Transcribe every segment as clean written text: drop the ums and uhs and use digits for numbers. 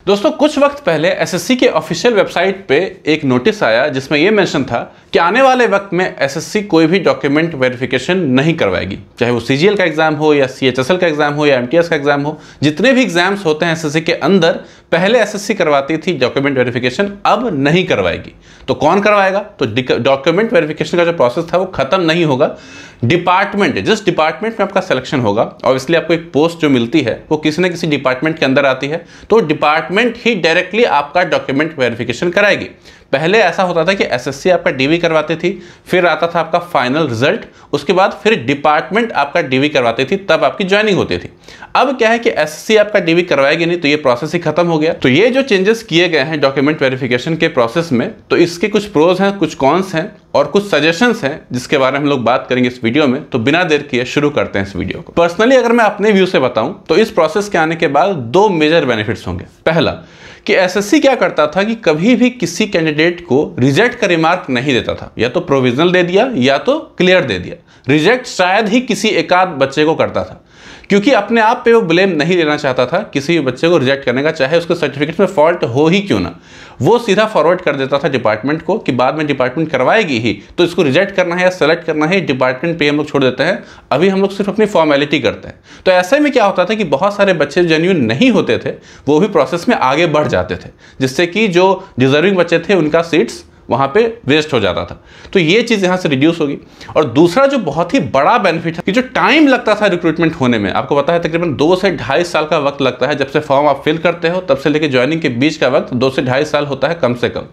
दोस्तों कुछ वक्त पहले एसएससी के ऑफिशियल वेबसाइट पे एक नोटिस आया जिसमें यह मेंशन था कि आने वाले वक्त में एसएससी कोई भी डॉक्यूमेंट वेरिफिकेशन नहीं करवाएगी, चाहे वो सीजीएल का एग्जाम हो या सीएचएसएल का एग्जाम हो या एमटीएस का एग्जाम हो। जितने भी एग्जाम्स होते हैं एसएससी के अंदर पहले एसएससी करवाती थी डॉक्यूमेंट वेरिफिकेशन, अब नहीं करवाएगी। तो कौन करवाएगा? तो डॉक्यूमेंट वेरिफिकेशन का जो प्रोसेस था वो खत्म नहीं होगा, डिपार्टमेंट, जिस डिपार्टमेंट में आपका सिलेक्शन होगा, ऑब्वियसली आपको एक पोस्ट जो मिलती है वो किसी न किसी डिपार्टमेंट के अंदर आती है, तो डिपार्टमेंट ही डायरेक्टली आपका डॉक्यूमेंट वेरिफिकेशन कराएगी। पहले ऐसा होता था कि एसएससी आपका डीवी करवाती थी, फिर आता था आपका फाइनल रिजल्ट, उसके बाद फिर डिपार्टमेंट आपका डीवी करवाती थी, तब आपकी ज्वाइनिंग होती थी। अब क्या है कि एसएससी आपका डीवी करवाएगी नहीं, तो ये प्रोसेस ही खत्म हो गया। तो ये जो चेंजेस किए गए हैं डॉक्यूमेंट वेरिफिकेशन के प्रोसेस में, तो इसके कुछ प्रोज हैं, कुछ कॉन्स हैं और कुछ सजेशंस हैं जिसके बारे में हम लोग बात करेंगे इस वीडियो में। तो बिना देर किए शुरू करते हैं इस वीडियो को। पर्सनली अगर मैं अपने व्यू से बताऊं तो इस प्रोसेस के आने के बाद दो मेजर बेनिफिट्स होंगे। पहला कि एसएससी क्या करता था कि कभी भी किसी कैंडिडेट को रिजेक्ट का रिमार्क नहीं देता था, या तो प्रोविजनल दे दिया या तो क्लियर दे दिया। रिजेक्ट शायद ही किसी एकाध बच्चे को करता था, क्योंकि अपने आप पे वो ब्लेम नहीं लेना चाहता था किसी बच्चे को रिजेक्ट करने का, चाहे उसके सर्टिफिकेट में फॉल्ट हो ही क्यों ना। वो सीधा फॉरवर्ड कर देता था डिपार्टमेंट को कि बाद में डिपार्टमेंट करवाएगी ही, तो इसको रिजेक्ट करना है या सेलेक्ट करना है डिपार्टमेंट पे हम लोग छोड़ देते हैं, अभी हम लोग सिर्फ अपनी फॉर्मेलिटी करते हैं। तो ऐसे में क्या होता था कि बहुत सारे बच्चे जेन्युइन नहीं होते थे, वो भी प्रोसेस में आगे बढ़ जाते थे, जिससे कि जो डिजर्विंग बच्चे थे उनका सीट्स वहां पे वेस्ट हो जाता था। तो ये चीज यहां से रिड्यूस होगी। और दूसरा जो बहुत ही बड़ा बेनिफिट है कि जो टाइम लगता था रिक्रूटमेंट होने में, आपको पता है तकरीबन 2 से 2.5 साल का वक्त लगता है, जब से फॉर्म आप फिल करते हो तब से लेकर ज्वाइनिंग के बीच का वक्त 2 से 2.5 साल होता है कम से कम।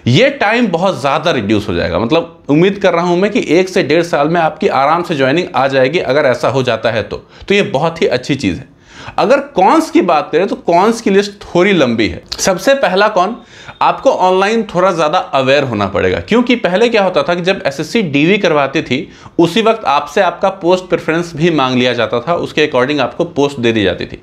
ये टाइम बहुत ज्यादा रिड्यूस हो जाएगा। मतलब उम्मीद कर रहा हूं मैं कि 1 से 1.5 साल में आपकी आराम से ज्वाइनिंग आ जाएगी, अगर ऐसा हो जाता है तो ये बहुत ही अच्छी चीज है। अगर कॉन्स की बात करें तो कॉन्स की लिस्ट थोड़ी लंबी है। सबसे पहला कॉन, आपको ऑनलाइन थोड़ा ज्यादा अवेयर होना पड़ेगा, क्योंकि पहले क्या होता था कि जब एसएससी डीवी करवाती थी उसी वक्त आपसे आपका पोस्ट प्रेफरेंस भी मांग लिया जाता था, उसके अकॉर्डिंग आपको पोस्ट दे दी जाती थी।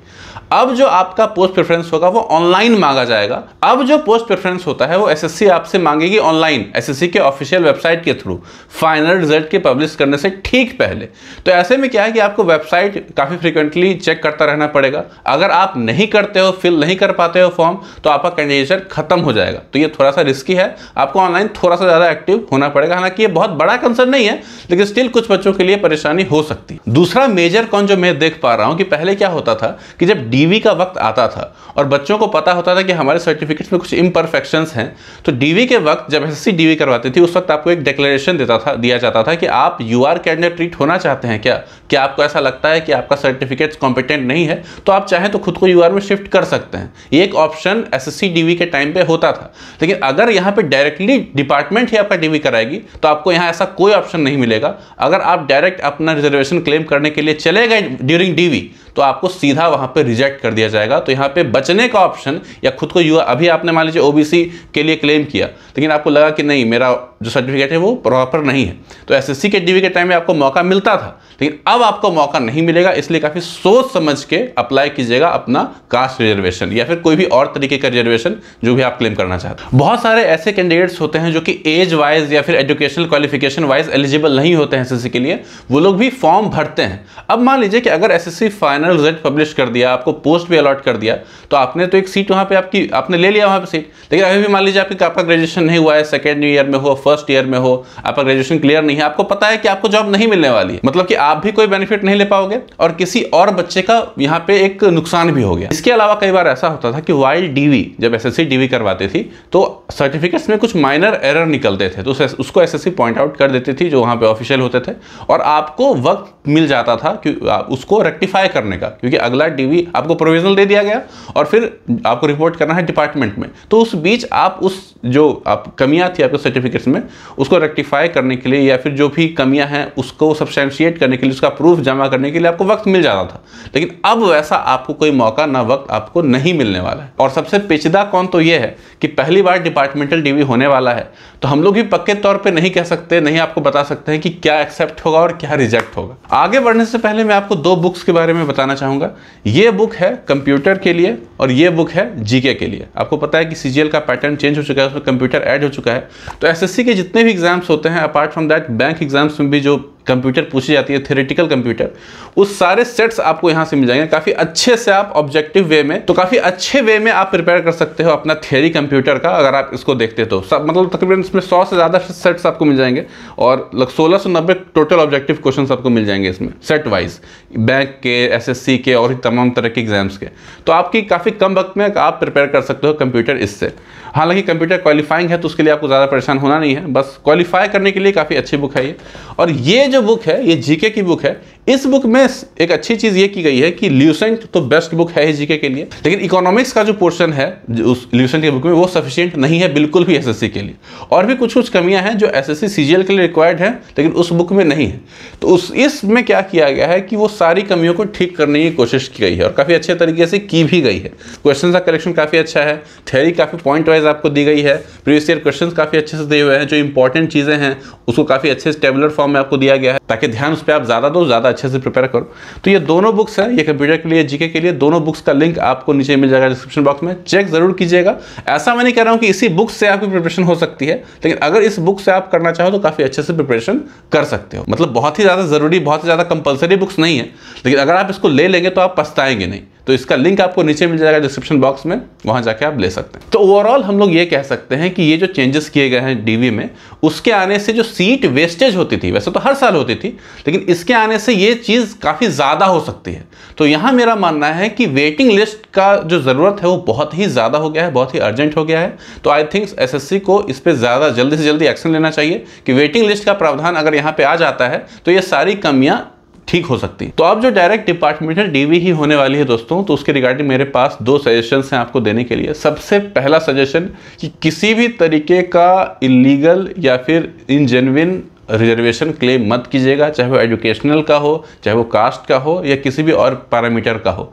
अब जो आपका पोस्ट प्रेफरेंस होगा वो ऑनलाइन मांगा जाएगा। अब जो पोस्ट प्रेफरेंस होता है वो एसएससी आपसे मांगेगी ऑनलाइन, एसएससी के ऑफिशियल वेबसाइट के थ्रू, फाइनल रिजल्ट के पब्लिश करने से ठीक पहले। तो ऐसे में क्या है कि आपको वेबसाइट काफी फ्रीक्वेंटली चेक करता रहना पड़ेगा। अगर आप नहीं करते हो, फिल नहीं कर पाते हो फॉर्म, तो आपका कैंडिडेचर खत्म हो जाएगा। तो ये थोड़ा सा रिस्की है, आपको ऑनलाइन थोड़ा सा ज्यादा एक्टिव होना पड़ेगा। हालांकि ये बहुत बड़ा कंसर्न नहीं है, लेकिन स्टिल कुछ बच्चों के लिए परेशानी हो सकती है। दूसरा मेजर कॉन जो मैं देख पा रहा हूं कि पहले क्या होता था कि जब डीवी का वक्त आता था और बच्चों को पता होता था कि हमारे सर्टिफिकेट्स में कुछ इम्परफेक्शंस हैं, तो डीवी के वक्त जब एसएससी डीवी करवाती थी उस वक्त आपको एक डिक्लेरेशन दिया जाता था कि आप यूआर कैंडिडेट ट्रीट होना चाहते हैं क्या आपको ऐसा लगता है कि आपका सर्टिफिकेट कॉम्पिटेंट नहीं है, तो आप चाहें तो खुद को यूआर में शिफ्ट कर सकते हैं। ये एक ऑप्शन एसएससी डीवी के टाइम पे होता था। लेकिन अगर यहाँ पे डायरेक्टली डिपार्टमेंट ही आपका डीवी कराएगी तो आपको यहाँ ऐसा कोई ऑप्शन नहीं मिलेगा। अगर आप डायरेक्ट अपना रिजर्वेशन क्लेम करने के लिए चले गए ड्यूरिंग डीवी, तो आपको सीधा वहां पे रिजेक्ट कर दिया जाएगा। तो यहाँ पे बचने का ऑप्शन या खुद को अभी आपने मान लीजिए ओबीसी के लिए क्लेम किया, लेकिन आपको लगा कि नहीं मेरा जो सर्टिफिकेट है वो प्रॉपर नहीं है, तो एसएससी के डीवी के टाइम में आपको मौका मिलता था, लेकिन अब आपको मौका नहीं मिलेगा। इसलिए काफी सोच समझ के अप्लाई कीजिएगा अपना कास्ट रिजर्वेशन या फिर कोई भी और तरीके का रिजर्वेशन जो भी आप क्लेम करना चाहते हैं। बहुत सारे ऐसे कैंडिडेट्स होते हैं जो कि एज वाइज या फिर एजुकेशनल क्वालिफिकेशन वाइज एलिजिबल नहीं होते हैं एसएससी के लिए, वो लोग भी फॉर्म भरते हैं। अब मान लीजिए कि अगर एसएससी फाइनल रिजल्ट पब्लिश कर दिया, आपको पोस्ट भी अलॉट कर दिया, तो आपने तो एक सीट वहां पे आपने ले लिया वहां पे सीट, लेकिन अभी भी मान लीजिए आपका ग्रेजुएशन नहीं हुआ है, सेकेंड ईयर में हो, फर्स्ट ईयर में हो, आपका ग्रेजुएशन क्लियर नहीं है, आपको पता है कि आपको जॉब नहीं मिलने वाली है, मतलब कि आप भी कोई बेनिफिट नहीं ले पाओगे और किसी और बच्चे का यहाँ पे एक नुकसान भी हो गया। इसके अलावा कई बार ऐसा होता था कि वाइल डीवी, जब एसएससी डीवी करवाती थी तो सर्टिफिकेट्स में कुछ माइनर एरर निकलते थे, तो उसको एसएससी पॉइंट आउट कर देती थी जो वहां पे ऑफिशियल होते थे, और आपको वक्त मिल जाता था कि उसको रेक्टिफाई करने का, क्योंकि अगला डीवी आपको प्रोविजनल दे दिया गया और फिर आपको रिपोर्ट करना है डिपार्टमेंट में। तो उस बीच आप उस जो कमियां थी आपके सर्टिफिकेट्स में उसको रेक्टिफाई करने के लिए या फिर जो भी कमियां हैं उसको सब्सटेंशिएट करने के लिए, उसका प्रूफ जमा करने के लिए आपको वक्त मिल जाता था। लेकिन अब वैसा आपको कोई मौका ना वक्त आपको नहीं मिलने वाला है। और सबसे पेचीदा कौन तो ये है कि पहली बार डिपार्टमेंटल डीवी होने वाला है, तो हम लोग भी पक्के तौर पे नहीं कह सकते, नहीं आपको बता सकते हैं कि क्या एक्सेप्ट होगा और क्या रिजेक्ट होगा। आगे बढ़ने से पहले मैं आपको 2 बुक्स के बारे में बताना चाहूंगा। ये बुक है कंप्यूटर के लिए और ये बुक है जीके के लिए। आपको पता है कि सीजीएल का पैटर्न चेंज हो चुका है, उसमें कंप्यूटर ऐड हो चुका है। तो एसएससी के जितने भी एग्जाम्स होते हैं, apart from that bank exams में भी जो कंप्यूटर पूछी जाती है, थ्योरेटिकल कंप्यूटर, उस सारे सेट्स आपको यहाँ से मिल जाएंगे। काफ़ी अच्छे से आप ऑब्जेक्टिव वे में, तो काफ़ी अच्छे वे में आप प्रिपेयर कर सकते हो अपना थियरी कंप्यूटर का, अगर आप इसको देखते तो सब मतलब तकरीबन इसमें 100 से ज़्यादा सेट्स आपको मिल जाएंगे और 1690 टोटल ऑब्जेक्टिव क्वेश्चन आपको मिल जाएंगे इसमें सेट वाइज, बैंक के, एसएससी के और तमाम तरह के एग्जाम्स के। तो आपकी काफ़ी कम वक्त में आप प्रिपेयर कर सकते हो कंप्यूटर इससे। हालांकि कंप्यूटर क्वालिफाइंग है तो उसके लिए आपको ज़्यादा परेशान होना नहीं है, बस क्वालिफाई करने के लिए काफ़ी अच्छी बुक है ये। और ये जो बुक है ये जीके की बुक है। इस बुक में एक अच्छी चीज़ ये की गई है कि ल्यूसेंट तो बेस्ट बुक है जीके के लिए, लेकिन इकोनॉमिक्स का जो पोर्शन है उस ल्यूसेंट की बुक में वो सफिशिएंट नहीं है बिल्कुल भी एसएससी के लिए। और भी कुछ कमियां हैं जो एसएससी सीजीएल के लिए रिक्वायर्ड है लेकिन उस बुक में नहीं है। तो इसमें क्या किया गया है कि वो सारी कमियों को ठीक करने की कोशिश की गई है और काफ़ी अच्छे तरीके से की भी गई है। क्वेश्चन का कलेक्शन काफ़ी अच्छा है, थ्योरी काफ़ी पॉइंट वाइज आपको दी गई है, प्रीवियस ईयर क्वेश्चन काफ़ी अच्छे से दिए हुए हैं, जो इंपॉर्टेंट चीज़ें हैं उसको काफ़ी अच्छे से टेबुलर फॉर्म में आपको दिया गया है ताकि ध्यान उस पर आप ज़्यादा दो, ज़्यादा अच्छे से प्रिपेयर करो। तो ये दोनों बुक्स हैं, ये कंप्यूटर के लिए, जीके के लिए, दोनों बुक्स का लिंक आपको नीचे मिल जाएगा डिस्क्रिप्शन बॉक्स में, चेक जरूर कीजिएगा। ऐसा मैं नहीं कह रहा हूँ कि इसी बुक से आपकी प्रिपरेशन हो सकती है, लेकिन अगर इस बुक से आप करना चाहो तो काफ़ी अच्छे से प्रिपरेशन कर सकते हो। मतलब बहुत ही ज़्यादा ज़रूरी, बहुत ही ज़्यादा कंपलसरी बुक्स नहीं है, लेकिन अगर आप इसको ले लेंगे तो आप पछताएंगे नहीं। तो इसका लिंक आपको नीचे मिल जाएगा डिस्क्रिप्शन बॉक्स में, वहां जाके आप ले सकते हैं। तो ओवरऑल हम लोग ये कह सकते हैं कि ये जो चेंजेस किए गए हैं डीवी में, उसके आने से जो सीट वेस्टेज होती थी, वैसे तो हर साल होती थी, लेकिन इसके आने से ये चीज़ काफ़ी ज़्यादा हो सकती है। तो यहाँ मेरा मानना है कि वेटिंग लिस्ट का जो ज़रूरत है वो बहुत ही ज़्यादा हो गया है, बहुत ही अर्जेंट हो गया है। तो आई थिंक एसएससी को इस पर ज़्यादा जल्दी से जल्दी एक्शन लेना चाहिए कि वेटिंग लिस्ट का प्रावधान अगर यहाँ पे आ जाता है तो ये सारी कमियाँ ठीक हो सकती है। तो अब जो डायरेक्ट डिपार्टमेंटल डीवी ही होने वाली है दोस्तों, तो उसके रिगार्डिंग मेरे पास 2 सजेशंस हैं आपको देने के लिए। सबसे पहला सजेशन कि किसी भी तरीके का इलीगल या फिर इनजेन्युइन रिजर्वेशन क्लेम मत कीजिएगा, चाहे वो एजुकेशनल का हो, चाहे वो कास्ट का हो या किसी भी और पैरामीटर का हो।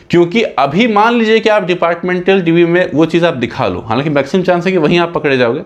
क्योंकि अभी मान लीजिए कि आप डिपार्टमेंटल डीवी में वो चीज़ आप दिखा लो, हालांकि मैक्सिमम चांस है कि वहीं आप पकड़े जाओगे,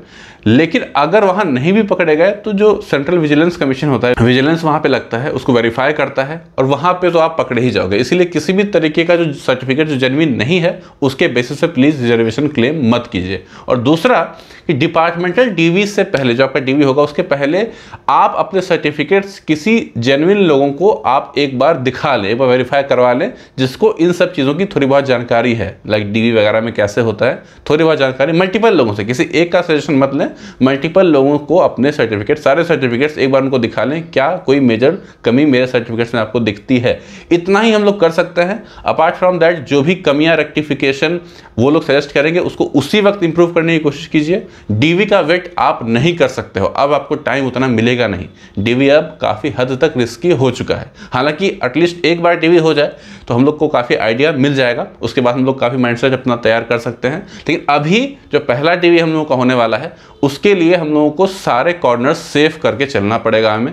लेकिन अगर वहाँ नहीं भी पकड़े गए तो जो सेंट्रल विजिलेंस कमीशन होता है, विजिलेंस वहाँ पे लगता है, उसको वेरीफाई करता है और वहाँ पे तो आप पकड़े ही जाओगे। इसीलिए किसी भी तरीके का जो सर्टिफिकेट जो जेन्युइन नहीं है उसके बेसिस पे प्लीज़ रिजर्वेशन क्लेम मत कीजिए। और दूसरा कि डिपार्टमेंटल डीवी से पहले, जो आपका डीवी होगा उसके पहले आप अपने सर्टिफिकेट्स किसी जेन्युइन लोगों को आप एक बार दिखा लें, एक बार वेरीफाई करवा लें, जिसको इन सब चीज़ों की थोड़ी बहुत जानकारी है, लाइक डीवी वगैरह में कैसे होता है, थोड़ी बहुत जानकारी मल्टीपल लोगों से, किसी एक का सजेशन मत लें, मल्टीपल लोगों को अपने सर्टिफिकेट, सारे सर्टिफिकेट्स एक बार उनको दिखा लें, क्या कोई मेजर कमी मेरे सर्टिफिकेट्स में आपको दिखती है। इतना ही हम लोग कर सकते हैं। अपार्ट फ्रॉम दैट जो भी कमियां, रेक्टिफिकेशन वो लोग सजेस्ट करेंगे उसको उसी वक्त इंप्रूव करने की कोशिश कीजिए। डीवी का वेट आप नहीं कर सकते हो, अब आपको टाइम उतना मिलेगा नहीं। डीवी अब काफ़ी हद तक रिस्की हो चुका है। हालांकि एटलीस्ट एक बार डीवी हो जाए तो हम लोग को काफ़ी आइडिया मिल जाएगा, उसके बाद हम लोग काफ़ी माइंडसेट अपना तैयार कर सकते हैं। लेकिन अभी जो पहला डीवी हम लोगों का होने वाला है उसके लिए हम लोगों को सारे कॉर्नर्स सेफ करके चलना पड़ेगा हमें।